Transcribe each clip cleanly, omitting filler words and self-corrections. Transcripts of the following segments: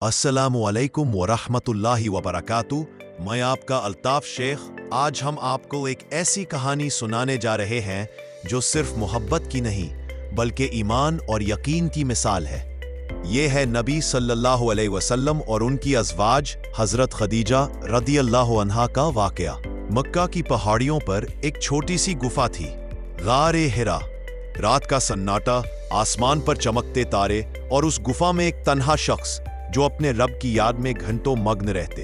अस्सलामुअलैकुम वरहमतुल्लाहि वबरकातुहू। मैं आपका अल्ताफ शेख। आज हम आपको एक ऐसी कहानी सुनाने जा रहे हैं जो सिर्फ मोहब्बत की नहीं बल्कि ईमान और यकीन की मिसाल है। ये है नबी सल्लल्लाहु अलैहि वसल्लम और उनकी अज़वाज हज़रत खदीजा रदियल्लाहु अन्हा का वाक़या। मक्का की पहाड़ियों पर एक छोटी सी गुफा थी, गारे हिरा। रात का सन्नाटा, आसमान पर चमकते तारे और उस गुफा में एक तन्हा शख्स जो अपने रब की याद में घंटों मग्न रहते।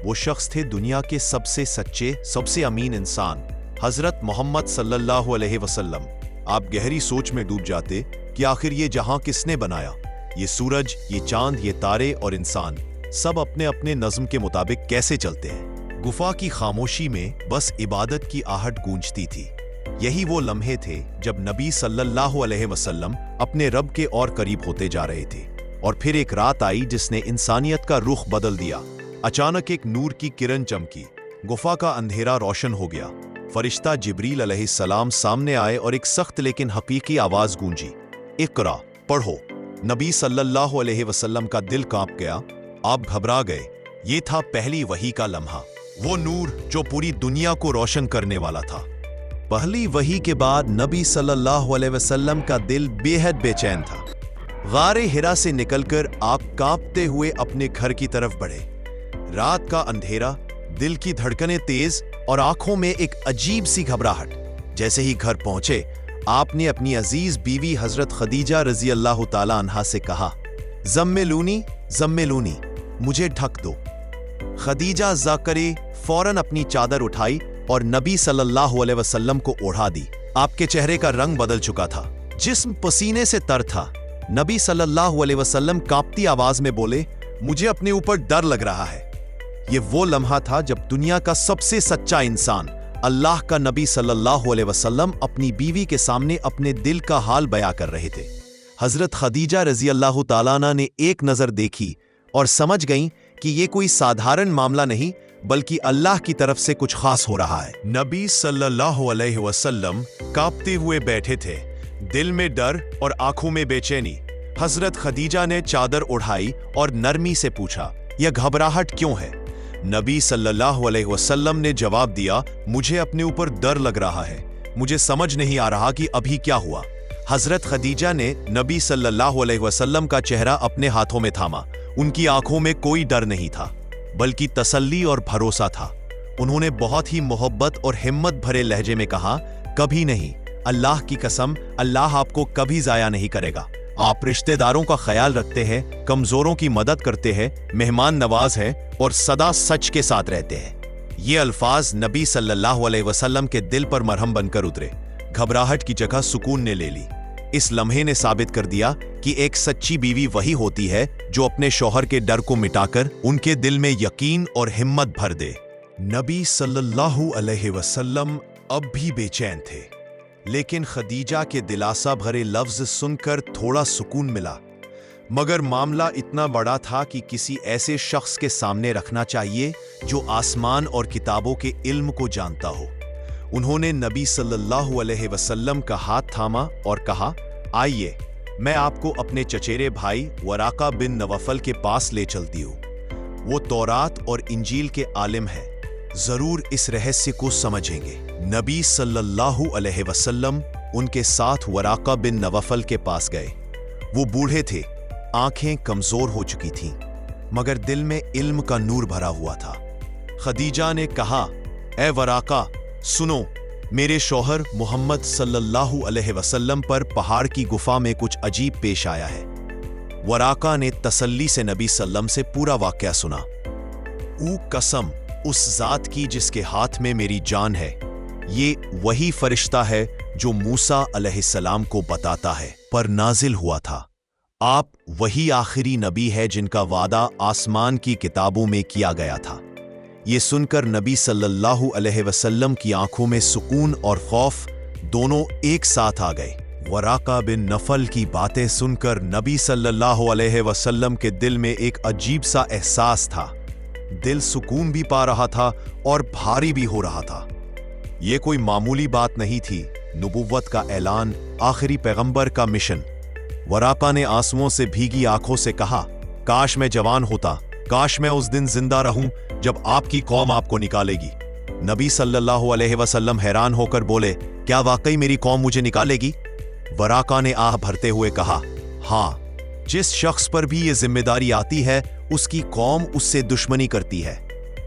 वो शख्स थे दुनिया के सबसे सच्चे, सबसे अमीन इंसान, हजरत मोहम्मद सल्लल्लाहु अलैहि वसल्लम। आप गहरी सोच में डूब जाते कि आखिर ये जहां किसने बनाया। ये सूरज, ये चांद, ये तारे और इंसान सब अपने अपने नज्म के मुताबिक कैसे चलते हैं। गुफा की खामोशी में बस इबादत की आहट गूंजती थी। यही वो लम्हे थे जब नबी सल्लल्लाहु अलैहि वसल्लम अपने रब के और करीब होते जा रहे थे। और फिर एक रात आई जिसने इंसानियत का रुख बदल दिया। अचानक एक नूर की किरण चमकी, गुफा का अंधेरा रोशन हो गया। फरिश्ता जिब्रील अलैहिस्सलाम सामने आए और एक सख्त लेकिन हकीकी आवाज गूंजी, इक़रा, पढ़ो। नबी सल्लल्लाहु अलैहि वसल्लम का दिल कांप गया। आप घबरा गए। ये था पहली वही का लम्हा, वो नूर जो पूरी दुनिया को रोशन करने वाला था। पहली वही के बाद नबी सल्लल्लाहु अलैहि वसल्लम का दिल बेहद बेचैन था। गारे हिरा से निकलकर आप कांपते हुए अपने घर की तरफ बढ़े। रात का अंधेरा, दिल की धड़कनें तेज और आंखों में एक अजीब सी घबराहट। जैसे ही घर पहुंचे, आपने अपनी अजीज बीवी हजरत खदीजा रजी अल्लाह ताला अन्हा से कहा, ज़म्मिलूनी ज़म्मिलूनी, मुझे ढक दो। खदीजा ज़ाकरे फौरन अपनी चादर उठाई और नबी सल्लल्लाहु अलैहि वसल्लम को ओढ़ा दी। आपके चेहरे का रंग बदल चुका था, जिस्म पसीने से तर था। नबी सल्लल्लाहु अलैहि वसल्लम कांपती आवाज में बोले, मुझे अपने ऊपर डर लग रहा है। ये वो लम्हा था जब दुनिया का सबसे सच्चा इंसान, अल्लाह का नबी सल्लल्लाहु अलैहि वसल्लम अपनी बीवी के सामने अपने दिल का हाल बयां कर रहे थे। हजरत खदीजा रजी अल्लाह ताला अन्हा ने एक नजर देखी और समझ गईं कि ये कोई साधारण मामला नहीं बल्कि अल्लाह की तरफ से कुछ खास हो रहा है। नबी सल्लल्लाहु अलैहि वसल्लम कांपते हुए बैठे थे, दिल में डर और आंखों में बेचैनी। हजरत खदीजा ने चादर उठाई और नरमी से पूछा, यह घबराहट क्यों है? नबी सल्लल्लाहु अलैहि वसल्लम ने जवाब दिया, मुझे अपने ऊपर डर लग रहा है, मुझे समझ नहीं आ रहा कि अभी क्या हुआ। हजरत खदीजा ने नबी सल्लल्लाहु अलैहि वसल्लम का चेहरा अपने हाथों में थामा। उनकी आंखों में कोई डर नहीं था बल्कि तसल्ली और भरोसा था। उन्होंने बहुत ही मोहब्बत और हिम्मत भरे लहजे में कहा, कभी नहीं, अल्लाह की कसम, अल्लाह आपको कभी जाया नहीं करेगा। आप रिश्तेदारों का ख्याल रखते हैं, कमजोरों की मदद करते हैं, मेहमान नवाज हैं और सदा सच के साथ रहते हैं। ये अल्फाज नबी सल्लल्लाहु अलैहि वसल्लम के दिल पर मरहम बनकर उतरे। घबराहट की जगह सुकून ने ले ली। इस लम्हे ने साबित कर दिया कि एक सच्ची बीवी वही होती है जो अपने शौहर के डर को मिटाकर उनके दिल में यकीन और हिम्मत भर दे। नबी सल्लल्लाहु अलैहि वसल्लम अब भी बेचैन थे, लेकिन खदीजा के दिलासा भरे लफ्ज सुनकर थोड़ा सुकून मिला। मगर मामला इतना बड़ा था कि किसी ऐसे शख्स के सामने रखना चाहिए जो आसमान और किताबों के इल्म को जानता हो। उन्होंने नबी सल्लल्लाहु अलैहि वसल्लम का हाथ थामा और कहा, आइए, मैं आपको अपने चचेरे भाई वराका बिन नवफल के पास ले चलती हूँ। वो तौरात और इंजील के आलिम है, जरूर इस रहस्य को समझेंगे। नबी सल्लल्लाहु अलैहि वसल्लम उनके साथ वराका बिन नवफल के पास गए। वो बूढ़े थे, आंखें कमजोर हो चुकी थीं, मगर दिल में इल्म का नूर भरा हुआ था। खदीजा ने कहा, ए वराका, सुनो, मेरे शौहर मोहम्मद सल्लल्लाहु अलैहि वसल्लम पर पहाड़ की गुफा में कुछ अजीब पेश आया है। वराका ने तसल्ली से नबी सल्लम से पूरा वाकया सुना। ऊ कसम उस जात की जिसके हाथ में मेरी जान है, ये वही फरिश्ता है जो मूसा अलैहिस्सलाम को बताता है पर नाजिल हुआ था। आप वही आखिरी नबी है जिनका वादा आसमान की किताबों में किया गया था। ये सुनकर नबी सल्लल्लाहु अलैहि वसल्लम की आंखों में सुकून और खौफ दोनों एक साथ आ गए। वराका बिन नफल की बातें सुनकर नबी सल्लल्लाहु अलैहि वसल्लम के दिल में एक अजीब सा एहसास था। दिल सुकून भी पा रहा था और भारी भी हो रहा था। ये कोई मामूली बात नहीं थी, नबुव्वत का ऐलान, आखिरी पैगंबर का मिशन। वराका ने आंसुओं से भीगी आंखों से कहा, کاش میں جوان ہوتا، کاش میں اس دن زندہ رہوں جب آپ کی قوم آپ کو نکالے گی۔ نبی صلی اللہ علیہ وسلم حیران ہو کر بولے، کیا واقعی میری قوم مجھے نکالے گی؟ وراقہ نے آہ بھرتے ہوئے کہا، ہاں، جس شخص پر بھی یہ ذمہ داری آتی ہے اس کی قوم اس سے دشمنی کرتی ہے،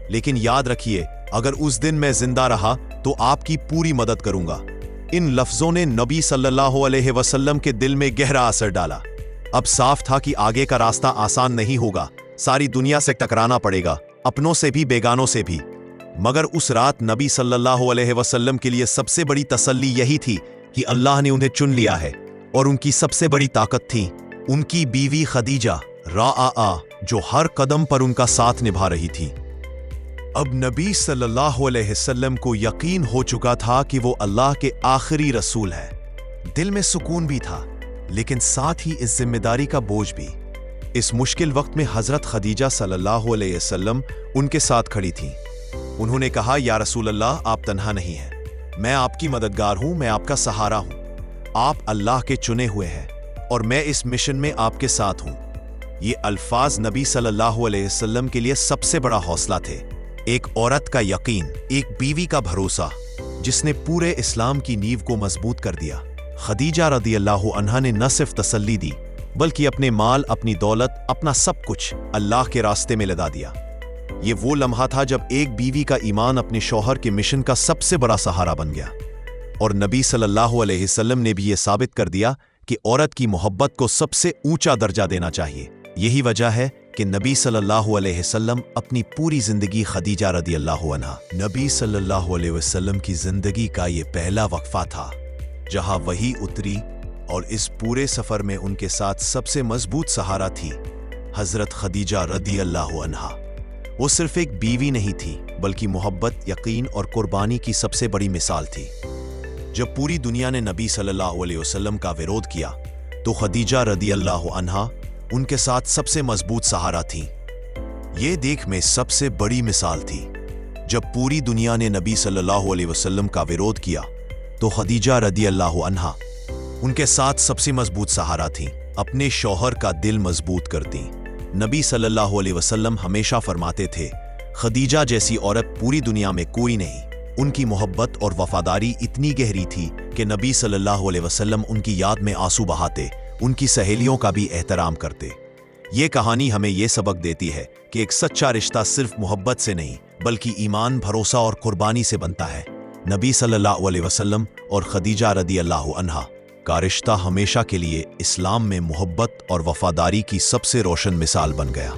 لیکن یاد رکھیے اگر اس دن میں زندہ رہا تو آپ کی پوری مدد کروں گا۔ ان لفظوں نے نبی صلی اللہ علیہ وسلم کے دل میں گہرا اثر ڈالا۔ اب صاف تھا کہ آگے کا راستہ آسان نہیں ہوگا، ساری دنیا سے ٹکرانا پڑے گا، اپنوں سے بھی بیگانوں سے بھی۔ مگر اس رات نبی صلی اللہ علیہ وسلم کے لیے سب سے بڑی تسلی یہی تھی کہ اللہ نے انہیں چن لیا ہے، اور ان کی سب سے بڑی طاقت تھی ان کی بیوی خدیجہ جو ہر قدم پر ان کا ساتھ نبھا رہی تھی۔ اب نبی صلی اللہ علیہ وسلم کو یقین ہو چکا تھا کہ وہ اللہ کے آخری رسول ہے۔ دل میں سکون بھی تھا، لیکن ساتھ ہی اس ذمہ داری کا بوجھ بھی۔ اس مشکل وقت میں حضرت خدیجہ صلی اللہ علیہ وسلم ان کے ساتھ کھڑی تھیں۔ انہوں نے کہا، یا رسول اللہ، آپ تنہا نہیں ہیں، میں آپ کی مددگار ہوں، میں آپ کا سہارا ہوں۔ آپ اللہ کے چنے ہوئے ہیں اور میں اس مشن میں آپ کے ساتھ ہوں۔ یہ الفاظ نبی صلی اللہ علیہ وسلم کے لیے سب سے بڑا حوصلہ تھے۔ ایک عورت کا یقین، ایک بیوی کا بھروسہ، جس نے پورے اسلام کی نیو کو مضبوط کر دیا۔ خدیجہ رضی اللہ عنہا نے نہ صرف تسلی دی بلکہ اپنے مال، اپنی دولت، اپنا سب کچھ اللہ کے راستے میں لگا دیا۔ یہ وہ لمحہ تھا جب ایک بیوی کا ایمان اپنے شوہر کے مشن کا سب سے بڑا سہارا بن گیا، اور نبی صلی اللہ علیہ وسلم نے بھی یہ ثابت کر دیا کہ عورت کی محبت کو سب سے اونچا درجہ دینا چاہیے۔ یہی وجہ ہے کہ نبی صلی اللہ علیہ وسلم اپنی پوری زندگی خدیجہ رضی اللہ عنہا۔ نبی صلی اللہ علیہ وسلم کی زندگی کا یہ پہلا وقفہ تھا جہاں وحی اتری، اور اس پورے سفر میں ان کے ساتھ سب سے مضبوط سہارا تھی حضرت خدیجہ رضی اللہ عنہا۔ وہ صرف ایک بیوی نہیں تھی بلکہ محبت، یقین اور قربانی کی سب سے بڑی مثال تھی۔ جب پوری دنیا نے نبی صلی اللہ علیہ وسلم کا ویرودھ کیا تو خدیجہ رضی اللہ عنہا ان کے ساتھ سب سے مضبوط سہارا تھیں۔ یہ دیکھ میں سب سے بڑی مثال تھی۔ جب پوری دنیا نے نبی صلی اللہ علیہ وسلم کا ویرودھ کیا تو خدیجہ رضی اللہ عنہا ان کے ساتھ سب سے مضبوط سہارا تھیں، اپنے شوہر کا دل مضبوط کرتیں۔ نبی صلی اللہ علیہ وسلم ہمیشہ فرماتے تھے، خدیجہ جیسی عورت پوری دنیا میں کوئی نہیں۔ ان کی محبت اور وفاداری اتنی گہری تھی کہ نبی صلی اللہ علیہ وسلم ان کی یاد میں آنسو بہاتے، ان کی سہیلیوں کا بھی احترام کرتے۔ یہ کہانی ہمیں یہ سبق دیتی ہے کہ ایک سچا رشتہ صرف محبت سے نہیں بلکہ ایمان، بھروسہ اور قربانی سے بنتا ہے۔ نبی صلی اللہ علیہ وسلم اور خدیجہ رضی اللہ عنہا کا رشتہ ہمیشہ کے لیے اسلام میں محبت اور وفاداری کی سب سے روشن مثال بن گیا۔